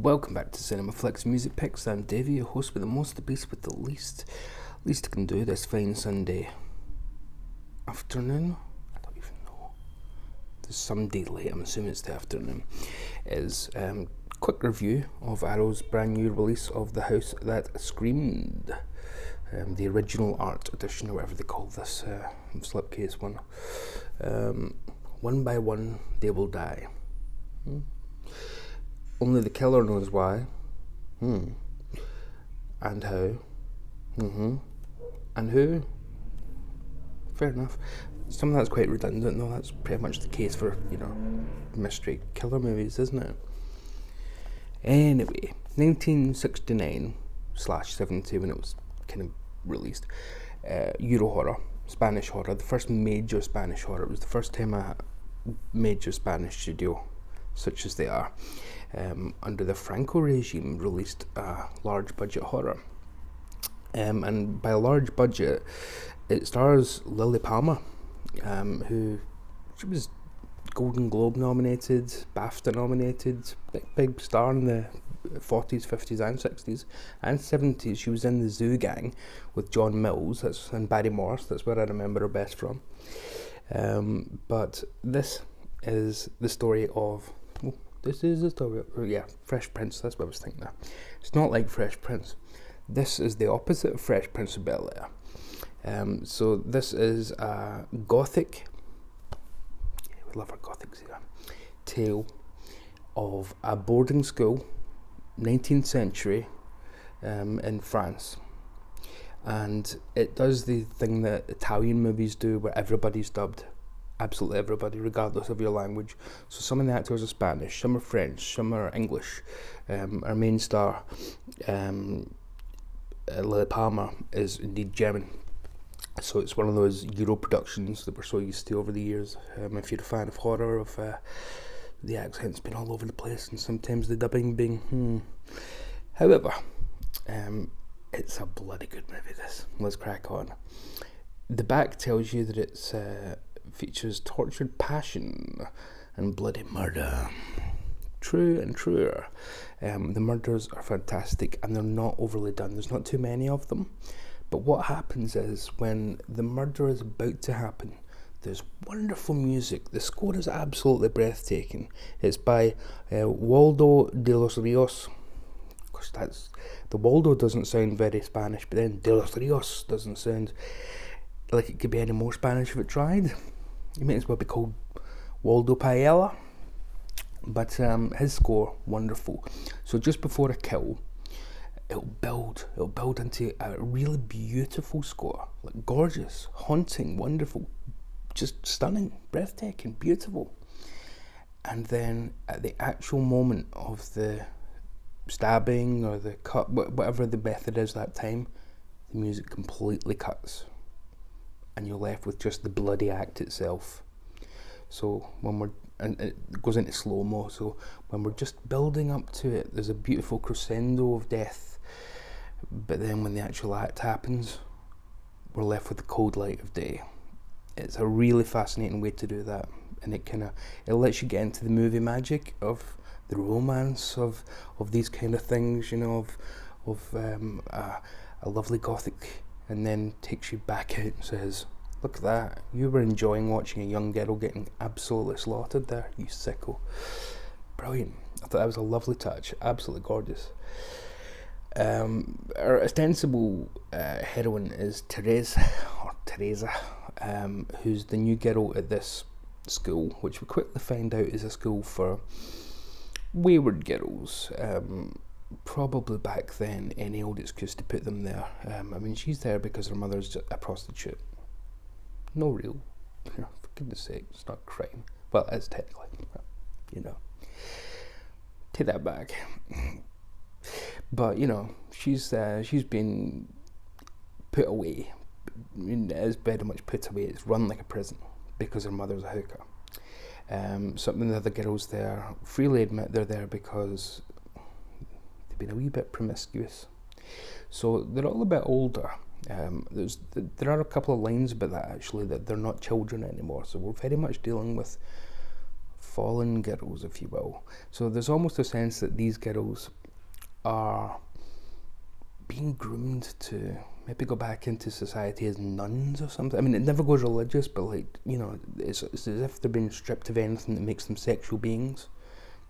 Welcome back to Cinema Flicks Music Picks. I'm Davey, your host with the most, the beast with the least. Least I can do this fine Sunday afternoon. I don't even know. There's some day late, I'm assuming it's the afternoon. Is quick review of Arrow's brand new release of The House That Screamed. The original art edition, or whatever they call this slipcase one. One by one, they will die. Only the killer knows why. And how. And who. Fair enough. Some of that's quite redundant, though. That's pretty much the case for, mystery killer movies, isn't it? Anyway, 1969/70, when it was kind of released, Eurohorror, Spanish horror, the first major Spanish horror. It was the first time a major Spanish studio, such as they are, under the Franco regime, released a large budget horror. And by a large budget, it stars Lily Palmer, who she was Golden Globe nominated, BAFTA nominated, big star in the 40s, 50s and 60s and 70s. She was in The Zoo Gang with John Mills and Barry Morse. That's where I remember her best from. But this is the story of... Fresh Prince. That's what I was thinking there. It's not like Fresh Prince. This is the opposite of Fresh Prince of Bel-Air. So this is a Gothic... we love our Gothics here. Tale of a boarding school, 19th century, in France. And it does the thing that Italian movies do, where everybody's dubbed. Absolutely everybody, regardless of your language. So some of the actors are Spanish, some are French, some are English. Our main star, Lily Palmer, is indeed German. So it's one of those Euro productions that we're so used to over the years. If you're a fan of horror, of the accents being all over the place and sometimes the dubbing being However, it's a bloody good movie, this. Let's crack on. The back tells you that it's features tortured passion and bloody murder. True and truer. The murders are fantastic and they're not overly done. There's not too many of them. But what happens is, when the murder is about to happen, there's wonderful music. The score is absolutely breathtaking. It's by Waldo de los Rios. Of course, the Waldo doesn't sound very Spanish, but then de los Rios doesn't sound like it could be any more Spanish if it tried. It might as well be called Waldo Paella. But his score, wonderful. So just before a kill, it'll build into a really beautiful score, like gorgeous, haunting, wonderful, just stunning, breathtaking, beautiful. And then at the actual moment of the stabbing or the cut, whatever the method is that time, the music completely cuts and you're left with just the bloody act itself. So and it goes into slow-mo, so when we're just building up to it, there's a beautiful crescendo of death. But then when the actual act happens, we're left with the cold light of day. It's a really fascinating way to do that, and it lets you get into the movie magic of the romance of these kind of things, of a lovely Gothic, and then takes you back out and says, look at that, you were enjoying watching a young girl getting absolutely slaughtered there, you sicko. Brilliant. I thought that was a lovely touch, absolutely gorgeous. Our ostensible heroine is Teresa, who's the new girl at this school, which we quickly find out is a school for wayward girls. Probably back then, any old excuse to put them there. She's there because her mother's a prostitute. No real, for goodness sake, it's not a crime. Well, it's technically, Take that back. But, she's been put away. It is very much put away. It's run like a prison because her mother's a hooker. Some of the other girls there freely admit they're there because they've been a wee bit promiscuous. So they're all a bit older. There are a couple of lines about that, actually, that they're not children anymore. So we're very much dealing with fallen girls, if you will. So there's almost a sense that these girls are being groomed to maybe go back into society as nuns or something. I mean, it never goes religious, but like, you know, it's as if they're being stripped of anything that makes them sexual beings.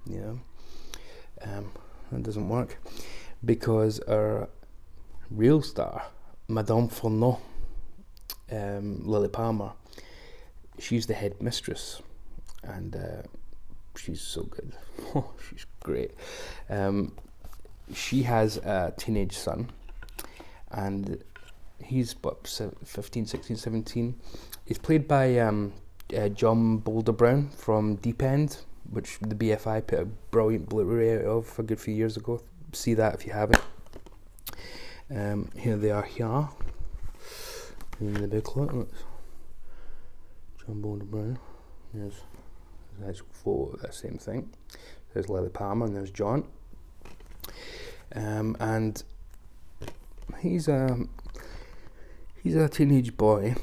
You know, that doesn't work, because our real star, Madame Fourneau, Lily Palmer, she's the head mistress, and she's so good. Oh, she's great. She has a teenage son, and he's 15, 16, 17. He's played by John Boulder Brown from Deep End, which the BFI put a brilliant Bluray out of a good few years ago. See that if you haven't. Here they are here in the booklet. John Boulder Brown. There's an actual photo of that same thing. There's Lily Palmer and there's John. And he's a teenage boy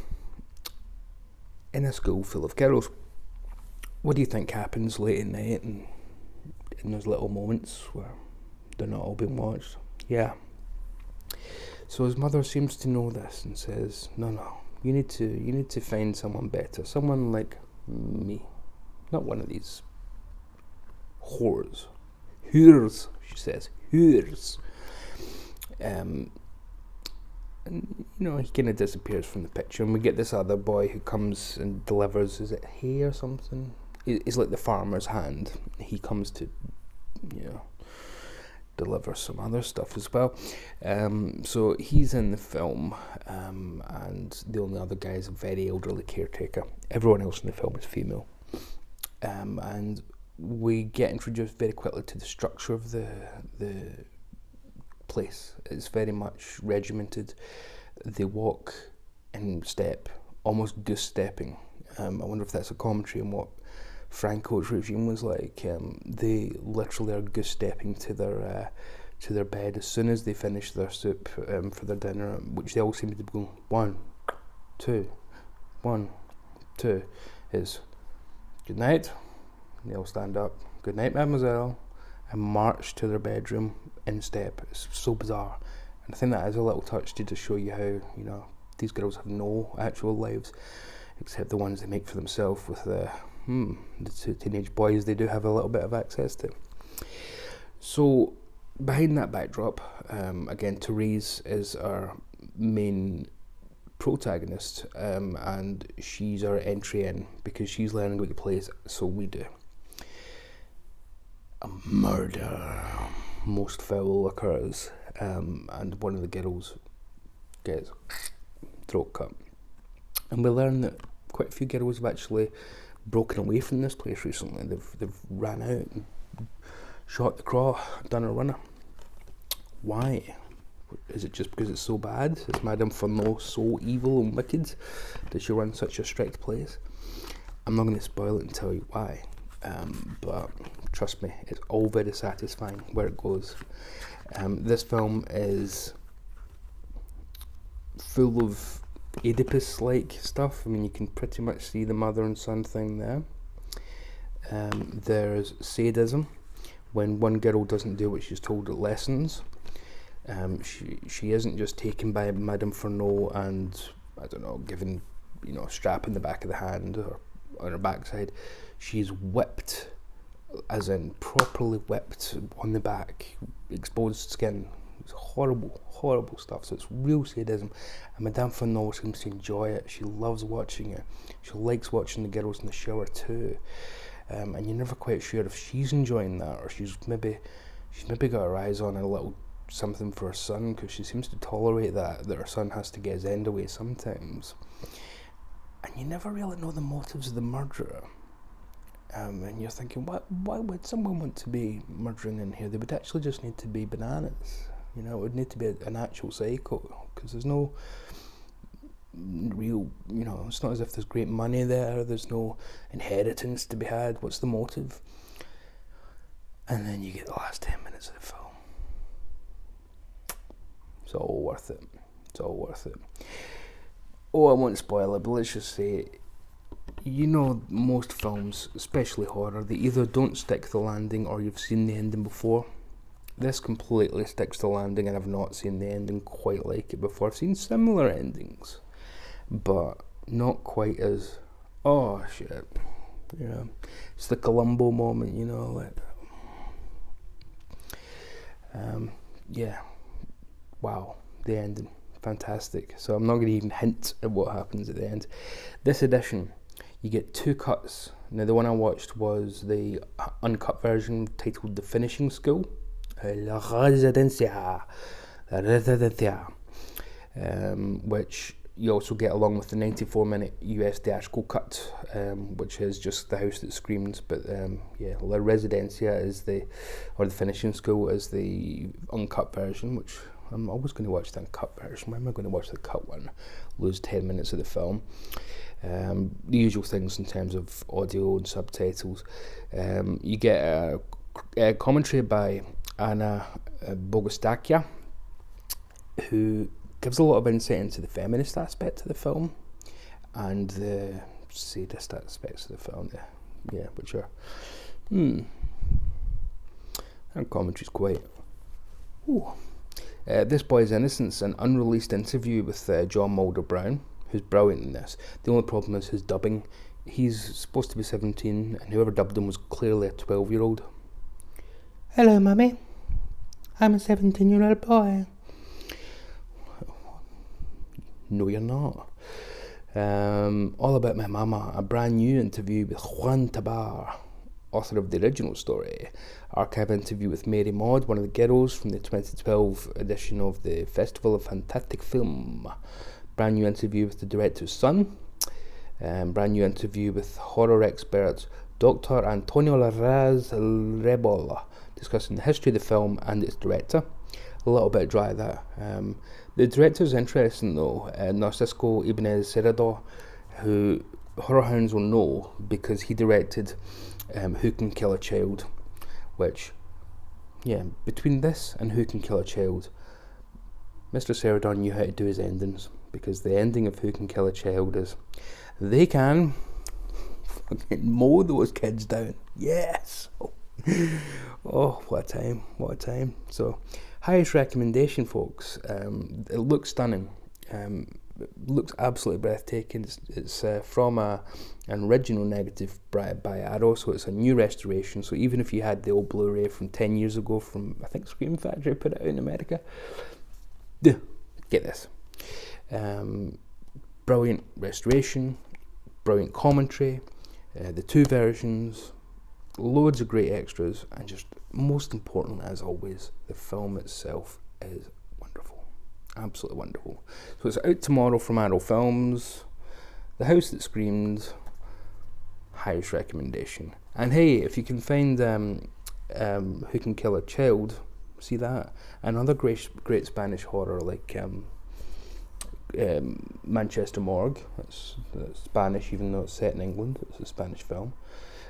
in a school full of girls. What do you think happens late at night and in those little moments where they're not all being watched? Yeah. So his mother seems to know this and says, no, you need to find someone better, someone like me, not one of these whores, she says, whores. And you know, he kind of disappears from the picture, and we get this other boy who comes and delivers, is it hay or something? It's like the farmer's hand. He comes to, you know, deliver some other stuff as well. So he's in the film, and the only other guy is a very elderly caretaker. Everyone else in the film is female. And we get introduced very quickly to the structure of the place. It's very much regimented. They walk in step, almost goose stepping. I wonder if that's a commentary on what Franco's regime was like. They literally are goose stepping to their bed as soon as they finish their soup for their dinner, which they all seem to be going 1, 2, 1, 2. Is good night. They all stand up. Good night, mademoiselle, and march to their bedroom in step. It's so bizarre, and I think that is a little touch to just show you how, you know, these girls have no actual lives except the ones they make for themselves with the two teenage boys they do have a little bit of access to. So behind that backdrop, again, Therese is our main protagonist, and she's our entry in because she's learning about the place, so we do. A murder, most foul, occurs, and one of the girls gets throat cut. And we learn that quite a few girls have actually broken away from this place recently. They've ran out and shot the craw, done a runner. Why? Is it just because it's so bad? Is Madame Fourneau so evil and wicked? Does she run such a strict place? I'm not going to spoil it and tell you why, but trust me, it's all very satisfying where it goes. This film is full of Oedipus-like stuff. I mean, you can pretty much see the mother and son thing there. There's sadism when one girl doesn't do what she's told at lessons. She isn't just taken by Madame Fourneau and, I don't know, given, you know, a strap in the back of the hand or on her backside. She's whipped, as in properly whipped on the back, exposed skin. It's horrible, horrible stuff. So it's real sadism, and Madame Fourneau seems to enjoy it. She loves watching it. She likes watching the girls in the shower too, and you're never quite sure if she's enjoying that or she's maybe got her eyes on a little something for her son, because she seems to tolerate that her son has to get his end away sometimes. And you never really know the motives of the murderer. And you're thinking, why would someone want to be murdering in here? They would actually just need to be bananas. You know, it would need to be an actual psycho, because there's no real, you know, it's not as if there's great money there's no inheritance to be had. What's the motive? And then you get the last 10 minutes of the film. It's all worth it. It's all worth it. Oh, I won't spoil it, but let's just say you know, most films, especially horror, they either don't stick the landing or you've seen the ending before. This completely sticks the landing, and I've not seen the ending quite like it before. I've seen similar endings, but not quite as, oh shit. Yeah, it's the Columbo moment, you know, like, yeah, wow, the ending, fantastic. So I'm not going to even hint at what happens at the end. This edition, you get 2 cuts. Now the one I watched was the uncut version titled The Finishing School, La Residencia, which you also get along with the 94-minute US theatrical cut, which is just The House That Screamed. But yeah, La Residencia is the Finishing School is the uncut version, which I'm always going to watch the uncut version. Why am I going to watch the cut one? Lose 10 minutes of the film. The usual things in terms of audio and subtitles. You get a commentary by Anna Bogostakia, who gives a lot of insight into the feminist aspect of the film and the sadist aspects of the film, yeah, which are, and commentary's quite, This Boy's Innocence, an unreleased interview with John Mulder Brown, who's brilliant in this. The only problem is his dubbing. He's supposed to be 17, and whoever dubbed him was clearly a 12-year-old. Hello, Mummy. I'm a 17-year-old boy. No, you're not. All About My Mama, a brand new interview with Juan Tabar, author of the original story. Archive interview with Mary Maud, one of the girls from the 2012 edition of the Festival of Fantastic Film. Brand new interview with the director's son. Brand new interview with horror expert Dr. Antonio Larraz Rebola, discussing the history of the film and its director. A little bit dry, that. The director's interesting though, Narcisco Ibnez Serrador, who horror hounds will know because he directed Who Can Kill a Child, which, yeah, between this and Who Can Kill a Child, Mr. Serrador knew how to do his endings, because the ending of Who Can Kill a Child is, they can fucking mow those kids down. Yes! Oh, what a time, what a time. So, highest recommendation, folks. It looks stunning. It looks absolutely breathtaking. It's from an original negative by Arrow, so it's a new restoration. So even if you had the old Bluray from 10 years ago from, I think, Scream Factory put it out in America, get this. Brilliant restoration, brilliant commentary, the 2 versions, loads of great extras, and just most important, as always, the film itself is wonderful, absolutely wonderful. So it's out tomorrow from Arrow Films. The House That Screamed, highest recommendation. And hey, if you can find Who Can Kill a Child, see that. Another great Spanish horror like Manchester Morgue. That's Spanish, even though it's set in England. It's a Spanish film.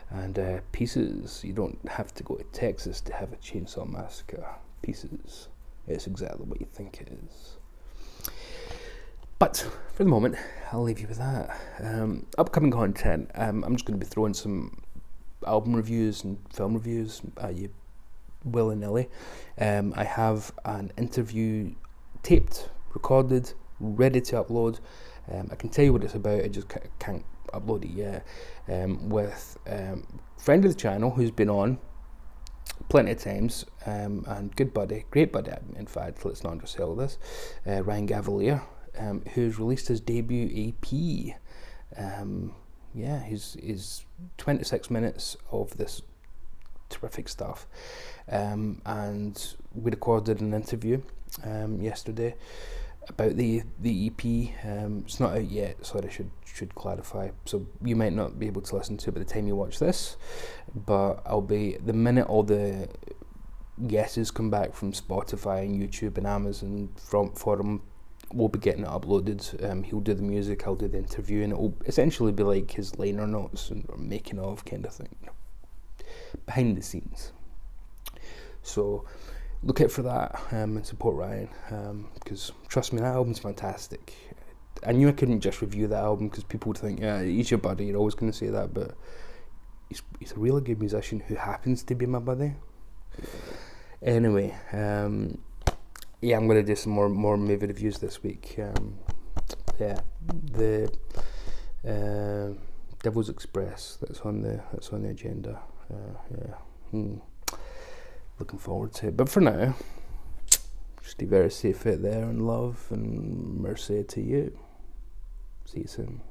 And Pieces. You don't have to go to Texas to have a chainsaw massacre. Pieces. It's exactly what you think it is. But for the moment, I'll leave you with that. Upcoming content. I'm just going to be throwing some album reviews and film reviews at you willy-nilly. I have an interview taped, recorded, ready to upload. I can tell you what it's about, I just can't upload it yet. With friend of the channel who's been on plenty of times, and good buddy, great buddy, in fact, let's not undersell this, Ryan Gavalier, who's released his debut EP. He's 26 minutes of this terrific stuff, and we recorded an interview yesterday about the EP. It's not out yet, so I should clarify. So you might not be able to listen to it by the time you watch this, but I'll be, the minute all the guesses come back from Spotify and YouTube and Amazon for him, we'll be getting it uploaded. He'll do the music, I'll do the interview, and it'll essentially be like his liner notes or making of kind of thing, behind the scenes. So look out for that, and support Ryan, because trust me, that album's fantastic. I knew I couldn't just review the album because people would think, yeah, he's your buddy, you're always going to say that, but he's a really good musician who happens to be my buddy. Anyway, yeah, I'm going to do some more movie reviews this week. Yeah, the Devil's Express, that's on the agenda. Looking forward to it. But for now, just be very safe out there, and love and mercy to you. See you soon.